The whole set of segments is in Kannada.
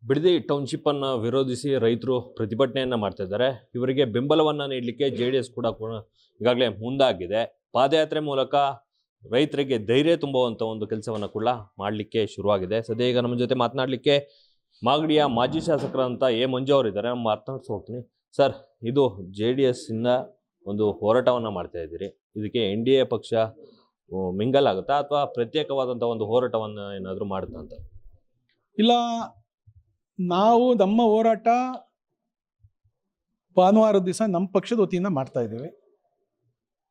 ಬಿಡದಿ ಟೌನ್ಶಿಪ್ ಅನ್ನು ವಿರೋಧಿಸಿ ರೈತರು ಪ್ರತಿಭಟನೆಯನ್ನ ಮಾಡ್ತಾ ಇದ್ದಾರೆ. ಇವರಿಗೆ ಬೆಂಬಲವನ್ನ ನೀಡಲಿಕ್ಕೆ ಜೆಡಿಎಸ್ ಕೂಡ ಈಗಾಗಲೇ ಮುಂದಾಗಿದೆ. ಪಾದಯಾತ್ರೆ ಮೂಲಕ ರೈತರಿಗೆ ಧೈರ್ಯ ತುಂಬುವಂತ ಒಂದು ಕೆಲಸವನ್ನ ಕೂಡ ಮಾಡಲಿಕ್ಕೆ ಶುರುವಾಗಿದೆ. ಸದ್ಯ ಈಗ ನಮ್ಮ ಜೊತೆ ಮಾತನಾಡಲಿಕ್ಕೆ ಮಾಗಡಿಯ ಮಾಜಿ ಶಾಸಕರಂತ ಎ ಮಂಜು ಅವರು ಇದ್ದಾರೆ. ನಾನು ಮಾತನಾಡ್ಸಿ ಹೋಗ್ತೀನಿ. ಸರ್, ಇದು ಜೆಡಿಎಸ್ ಇಂದ ಒಂದು ಹೋರಾಟವನ್ನ ಮಾಡ್ತಾ ಇದ್ದೀರಿ. ಇದಕ್ಕೆ NDA ಪಕ್ಷ ಮಿಂಗಲ್ ಆಗುತ್ತಾ ಅಥವಾ ಪ್ರತ್ಯೇಕವಾದಂಥ ಒಂದು ಹೋರಾಟವನ್ನು ಏನಾದರೂ ಮಾಡುತ್ತಾ ಅಂತ? ಇಲ್ಲ, ನಾವು ನಮ್ಮ ಹೋರಾಟ ಭಾನುವಾರದ ದಿವಸ ನಮ್ಮ ಪಕ್ಷದ ವತಿಯಿಂದ ಮಾಡ್ತಾ ಇದ್ದೀವಿ.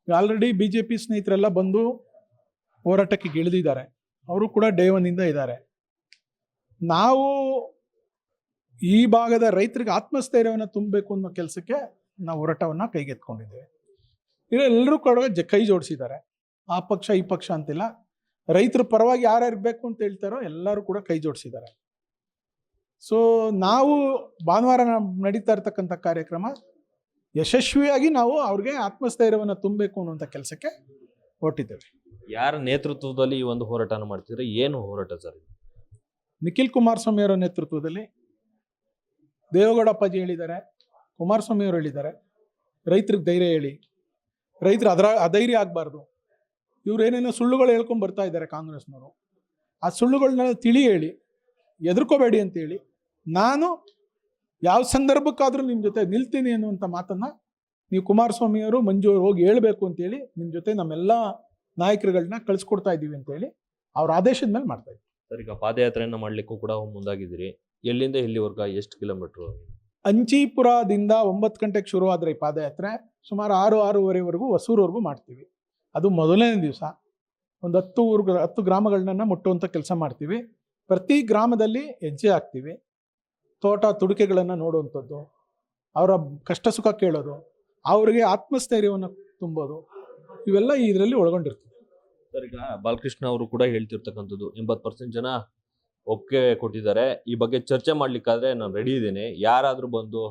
ಆಲ್ರೆಡಿ BJP ಸ್ನೇಹಿತರೆಲ್ಲ ಬಂದು ಹೋರಾಟಕ್ಕೆ ಇಳಿದಿದ್ದಾರೆ. ಅವರು ಕೂಡ ಡೇ ಒನ್ನಿಂದ ಇದ್ದಾರೆ. ನಾವು ಈ ಭಾಗದ ರೈತರಿಗೆ ಆತ್ಮಸ್ಥೈರ್ಯವನ್ನು ತುಂಬಬೇಕು ಅನ್ನೋ ಕೆಲಸಕ್ಕೆ ನಾವು ಹೋರಾಟವನ್ನು ಕೈಗೆತ್ಕೊಂಡಿದ್ದೇವೆ. ಎಲ್ಲರೂ ಕೂಡ ಕೈ ಜೋಡಿಸಿದ್ದಾರೆ. ಆ ಪಕ್ಷ ಈ ಪಕ್ಷ ಅಂತಿಲ್ಲ, ರೈತರ ಪರವಾಗಿ ಯಾರ್ಯಾರು ಬೇಕು ಅಂತ ಹೇಳ್ತಾರೋ ಎಲ್ಲರೂ ಕೂಡ ಕೈ ಜೋಡಿಸಿದ್ದಾರೆ. ಸೊ ನಾವು ಭಾನುವಾರ ನಡೀತಾ ಇರ್ತಕ್ಕಂಥ ಕಾರ್ಯಕ್ರಮ ಯಶಸ್ವಿಯಾಗಿ ನಾವು ಅವ್ರಿಗೆ ಆತ್ಮಸ್ಥೈರ್ಯವನ್ನು ತುಂಬಬೇಕು ಅನ್ನುವಂಥ ಕೆಲಸಕ್ಕೆ ಹೊರಟಿದ್ದೇವೆ. ಯಾರ ನೇತೃತ್ವದಲ್ಲಿ ಈ ಒಂದು ಹೋರಾಟನ ಮಾಡ್ತಿದ್ರೆ? ಏನು ಹೋರಾಟ ಸರ್? ನಿಖಿಲ್ ಕುಮಾರಸ್ವಾಮಿ ಅವರ ನೇತೃತ್ವದಲ್ಲಿ ದೇವೇಗೌಡ ಅಪ್ಪಾಜಿ ಹೇಳಿದ್ದಾರೆ, ಕುಮಾರಸ್ವಾಮಿ ಅವರು ಹೇಳಿದ್ದಾರೆ, ರೈತರಿಗೆ ಧೈರ್ಯ ಹೇಳಿ, ರೈತರು ಅಧೈರ್ಯ ಆಗಬಾರ್ದು. ಇವ್ರು ಏನೇನೋ ಸುಳ್ಳುಗಳು ಹೇಳ್ಕೊಂಡು ಬರ್ತಾ ಇದ್ದಾರೆ ಕಾಂಗ್ರೆಸ್ನವರು. ಆ ಸುಳ್ಳುಗಳನ್ನ ತಿಳಿ ಹೇಳಿ, ಎದುರ್ಕೋಬೇಡಿ ಅಂತೇಳಿ, ನಾನು ಯಾವ ಸಂದರ್ಭಕ್ಕಾದರೂ ನಿಮ್ಮ ಜೊತೆ ನಿಲ್ತೀನಿ ಅನ್ನುವಂಥ ಮಾತನ್ನು ನೀವು ಕುಮಾರಸ್ವಾಮಿಯವರು ಮಂಜು ಅವರು ಹೋಗಿ ಹೇಳಬೇಕು ಅಂತೇಳಿ ನಿಮ್ಮ ಜೊತೆ ನಮ್ಮೆಲ್ಲ ನಾಯಕರುಗಳನ್ನ ಕಳಿಸ್ಕೊಡ್ತಾ ಇದ್ದೀವಿ ಅಂತೇಳಿ ಅವ್ರ ಆದೇಶದ ಮೇಲೆ ಮಾಡ್ತಾ ಇದ್ದೀವಿ. ಸರ್, ಈಗ ಪಾದಯಾತ್ರೆಯನ್ನು ಮಾಡಲಿಕ್ಕೂ ಕೂಡ ಮುಂದಾಗಿದ್ದೀರಿ. ಎಲ್ಲಿಂದ ಎಲ್ಲಿವರೆಗ ಎಷ್ಟು ಕಿಲೋಮೀಟ್ರು? ಅಂಚೀಪುರದಿಂದ 9 ಗಂಟೆಗೆ ಶುರುವಾದರೆ ಈ ಪಾದಯಾತ್ರೆ ಸುಮಾರು 6-6:30ವರೆಗೂ ಹೊಸೂರವರೆಗೂ ಮಾಡ್ತೀವಿ. ಅದು ಮೊದಲನೇ ದಿವಸ ಒಂದು 10 ಗ್ರಾಮಗಳನ್ನ ಮುಟ್ಟುವಂಥ ಕೆಲಸ ಮಾಡ್ತೀವಿ. ಪ್ರತಿ ಗ್ರಾಮದಲ್ಲಿ ಹೆಜ್ಜೆ ಹಾಕ್ತೀವಿ. ತೋಟ ತುಡಿಕೆಗಳನ್ನು ನೋಡುವಂಥದ್ದು, ಅವರ ಕಷ್ಟ ಸುಖ ಕೇಳೋದು, ಅವರಿಗೆ ಆತ್ಮಸ್ಥೈರ್ಯವನ್ನು ತುಂಬೋದು, ಇವೆಲ್ಲ ಇದರಲ್ಲಿ ಒಳಗೊಂಡಿರ್ತದೆ. ಸರ್, ಈಗ ಬಾಲಕೃಷ್ಣ ಅವರು ಕೂಡ ಹೇಳ್ತಿರ್ತಕ್ಕಂಥದ್ದು 80% ಜನ ಒಪ್ಪಿಗೆ ಕೊಟ್ಟಿದ್ದಾರೆ. ಈ ಬಗ್ಗೆ ಚರ್ಚೆ ಮಾಡ್ಲಿಕ್ಕಾದ್ರೆ ನಾನು ರೆಡಿ ಇದ್ದೀನಿ, ಯಾರಾದರೂ ಬಂದು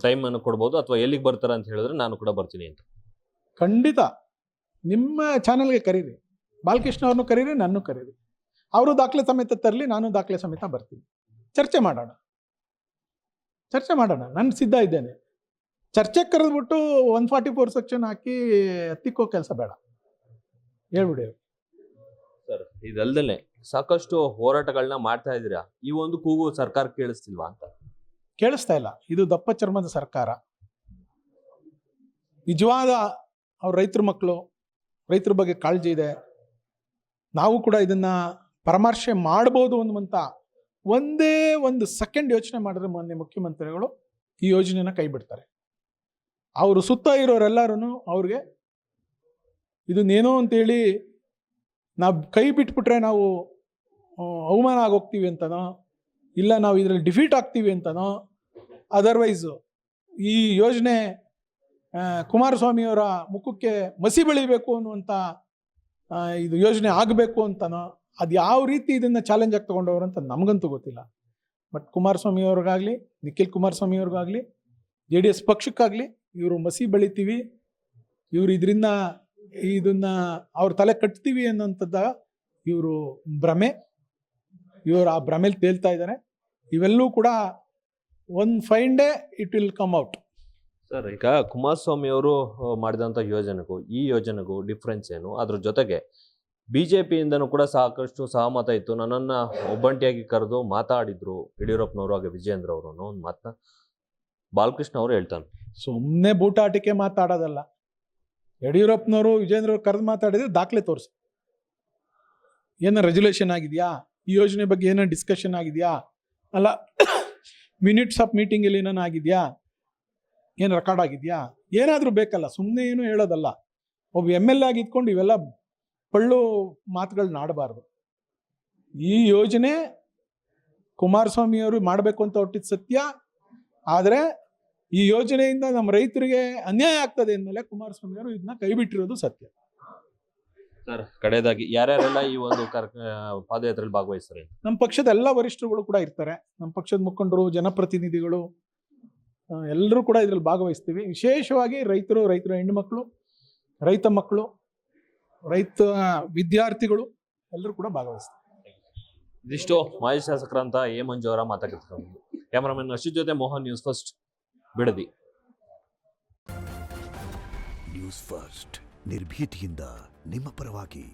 ಟೈಮನ್ನು ಕೊಡ್ಬೋದು ಅಥವಾ ಎಲ್ಲಿಗೆ ಬರ್ತಾರೆ ಅಂತ ಹೇಳಿದ್ರೆ ನಾನು ಕೂಡ ಬರ್ತೀನಿ ಅಂತ. ಖಂಡಿತ ನಿಮ್ಮ ಚಾನಲ್ಗೆ ಕರೀರಿ, ಬಾಲಕೃಷ್ಣ ಅವ್ರನ್ನೂ ಕರೀರಿ, ನನ್ನೂ ಕರೀರಿ. ಅವರು ದಾಖಲೆ ಸಮೇತ ತರಲಿ, ನಾನು ದಾಖಲೆ ಸಮೇತ ಬರ್ತೀನಿ. ಚರ್ಚೆ ಮಾಡೋಣ. ನಾನು ಸಿದ್ಧ ಇದ್ದೇನೆ. ಚರ್ಚೆಗೆ ಕರೆದ್ಬಿಟ್ಟು 144 ಸೆಕ್ಷನ್ ಹಾಕಿ ಹತ್ತಿಕ್ಕೋ ಕೆಲಸ ಬೇಡ, ಹೇಳ್ಬಿಡಿ. ಸರ್, ಇದಲ್ದಲೆ ಸಾಕಷ್ಟು ಹೋರಾಟಗಳನ್ನ ಮಾಡ್ತಾ ಇದ್ದೀರಾ. ಈ ಒಂದು ಕೂಗು ಸರ್ಕಾರ ಕೇಳಿಸ್ತಿಲ್ವಾ ಅಂತ? ಕೇಳಿಸ್ತಾ ಇಲ್ಲ. ಇದು ದಪ್ಪ ಚರ್ಮದ ಸರ್ಕಾರ. ನಿಜವಾದ ಅವ್ರ ರೈತರ ಮಕ್ಕಳು, ರೈತರ ಬಗ್ಗೆ ಕಾಳಜಿ ಇದೆ. ನಾವು ಕೂಡ ಇದನ್ನ ಪರಾಮರ್ಶೆ ಮಾಡ್ಬೋದು ಅನ್ನುವಂಥ ಒಂದೇ ಒಂದು ಸೆಕೆಂಡ್ ಯೋಚನೆ ಮಾಡಿದ್ರೆ ಮೊನ್ನೆ ಮುಖ್ಯಮಂತ್ರಿಗಳು ಈ ಯೋಜನೆನ ಕೈ ಬಿಡ್ತಾರೆ. ಅವರು ಸುತ್ತ ಇರೋರೆಲ್ಲರೂ ಅವ್ರಿಗೆ ಇದನ್ನೇನೋ ಅಂತೇಳಿ ನಾವು ಕೈ ಬಿಟ್ಬಿಟ್ರೆ ನಾವು ಅವಮಾನ ಆಗೋಗ್ತೀವಿ ಅಂತನೋ, ಇಲ್ಲ ನಾವು ಇದರಲ್ಲಿ ಡಿಫೀಟ್ ಆಗ್ತೀವಿ ಅಂತನೋ, ಅದರ್ವೈಸು ಈ ಯೋಜನೆ ಕುಮಾರಸ್ವಾಮಿಯವರ ಮುಖಕ್ಕೆ ಮಸಿ ಬೆಳಿಬೇಕು ಅನ್ನುವಂಥ ಇದು ಯೋಜನೆ ಆಗಬೇಕು ಅಂತನೋ, ಅದು ಯಾವ ರೀತಿ ಇದನ್ನು ಚಾಲೆಂಜ್ ಆಗಿ ತೊಗೊಂಡವರು ಅಂತ ನಮಗಂತೂ ಗೊತ್ತಿಲ್ಲ. ಬಟ್ ಕುಮಾರಸ್ವಾಮಿಯವ್ರಿಗಾಗಲಿ, ನಿಖಿಲ್ ಕುಮಾರಸ್ವಾಮಿಯವ್ರಿಗಾಗಲಿ, JDS ಪಕ್ಷಕ್ಕಾಗಲಿ ಇವರು ಮಸಿ ಬೆಳಿತೀವಿ, ಇವರು ಇದನ್ನು ಅವ್ರ ತಲೆ ಕಟ್ತೀವಿ ಅನ್ನೋಂಥದ್ದ ಇವರು ಭ್ರಮೆ. ಇವರು ಆ ಭ್ರಮೆಲಿ ತೇಲ್ತಾ ಇದ್ದಾರೆ. ಇವೆಲ್ಲೂ ಕೂಡ ಒಂದು fine day it will come out. Sir, ಈಗ ಕುಮಾರಸ್ವಾಮಿ ಅವರು ಮಾಡಿದಂಥ ಯೋಜನೆಗೂ ಈ ಯೋಜನೆಗೂ ಡಿಫ್ರೆನ್ಸ್ ಏನು? ಅದ್ರ ಜೊತೆಗೆ BJPಯಿಂದನೂ ಕೂಡ ಸಾಕಷ್ಟು ಸಹಮತ ಇತ್ತು. ನನ್ನನ್ನು ಒಬ್ಬಂಟಿಯಾಗಿ ಕರೆದು ಮಾತಾಡಿದ್ರು ಯಡಿಯೂರಪ್ಪನವರು ಹಾಗೆ ವಿಜೇಂದ್ರ ಅವರು ಅನ್ನೋ ಒಂದು ಮಾತನ್ನ ಬಾಲಕೃಷ್ಣ ಅವರು ಹೇಳ್ತಾನೆ. ಸುಮ್ಮನೆ ಬೂಟಾಟಿಕೆ ಮಾತಾಡೋದಲ್ಲ. ಯಡಿಯೂರಪ್ಪನವರು ವಿಜೇಂದ್ರ ಅವರು ಕರೆದು ಮಾತಾಡಿದ್ರೆ ದಾಖಲೆ ತೋರಿಸಿ. ಏನೋ ರೆಜುಲೇಷನ್ ಆಗಿದೆಯಾ, ಈ ಯೋಜನೆ ಬಗ್ಗೆ ಏನೋ ಡಿಸ್ಕಷನ್ ಆಗಿದೆಯಾ, ಅಲ್ಲ ಮಿನಿಟ್ಸ್ ಆಫ್ ಮೀಟಿಂಗಲ್ಲಿ ಏನೇನೋ ಆಗಿದೆಯಾ, ಏನು ರೆಕಾರ್ಡ್ ಆಗಿದೆಯಾ, ಏನಾದರೂ ಬೇಕಲ್ಲ. ಸುಮ್ಮನೆ ಏನು ಹೇಳೋದಲ್ಲ. ಒಬ್ಬ MLA ಆಗಿ ಇದ್ಕೊಂಡು ಇವೆಲ್ಲ ಪಳ್ಳು ಮಾತುಗಳನ್ನ ಆಡಬಾರ್ದು. ಈ ಯೋಜನೆ ಕುಮಾರಸ್ವಾಮಿಯವರು ಮಾಡಬೇಕು ಅಂತ ಹೊರಟಿದ್ದು ಸತ್ಯ. ಆದರೆ ಈ ಯೋಜನೆಯಿಂದ ನಮ್ಮ ರೈತರಿಗೆ ಅನ್ಯಾಯ ಆಗ್ತದೆ ಅಂದಮೇಲೆ ಕುಮಾರಸ್ವಾಮಿಯವರು ಇದನ್ನ ಕೈ ಬಿಟ್ಟಿರೋದು ಸತ್ಯ. ಸರ್, ಕಡೆಯದಾಗಿ ಯಾರ್ಯಾರೆಲ್ಲ ಈ ಒಂದು ಪಾದಯಾತ್ರೆಯಲ್ಲಿ ಭಾಗವಹಿಸ್ತಾರೆ? ನಮ್ಮ ಪಕ್ಷದ ಎಲ್ಲ ವರಿಷ್ಠರುಗಳು ಕೂಡ ಇರ್ತಾರೆ. ನಮ್ಮ ಪಕ್ಷದ ಮುಖಂಡರು, ಜನಪ್ರತಿನಿಧಿಗಳು ಎಲ್ಲರೂ ಕೂಡ ಇದರಲ್ಲಿ ಭಾಗವಹಿಸ್ತೀವಿ. ವಿಶೇಷವಾಗಿ ರೈತರ ಹೆಣ್ಣುಮಕ್ಕಳು, ರೈತ ಮಕ್ಕಳು, ರೈತ ವಿದ್ಯಾರ್ಥಿಗಳು ಎಲ್ಲರೂ ಕೂಡ ಭಾಗವಹಿಸ್ತಾರೆ. ಇದಿಷ್ಟು ಮಾಜಿ ಶಾಸಕರಂತ ಎ ಮಂಜು ಅವರ ಮಾತಾಡ್ತಿರೋದು. ಕ್ಯಾಮರಾಮನ್ ಅಶ್ವಿತ್ ಜೊತೆ Mohan, news first, Bidadi. News first ನಿರ್ಭೀತಿಯಿಂದ ನಿಮ್ಮ ಪರವಾಗಿ.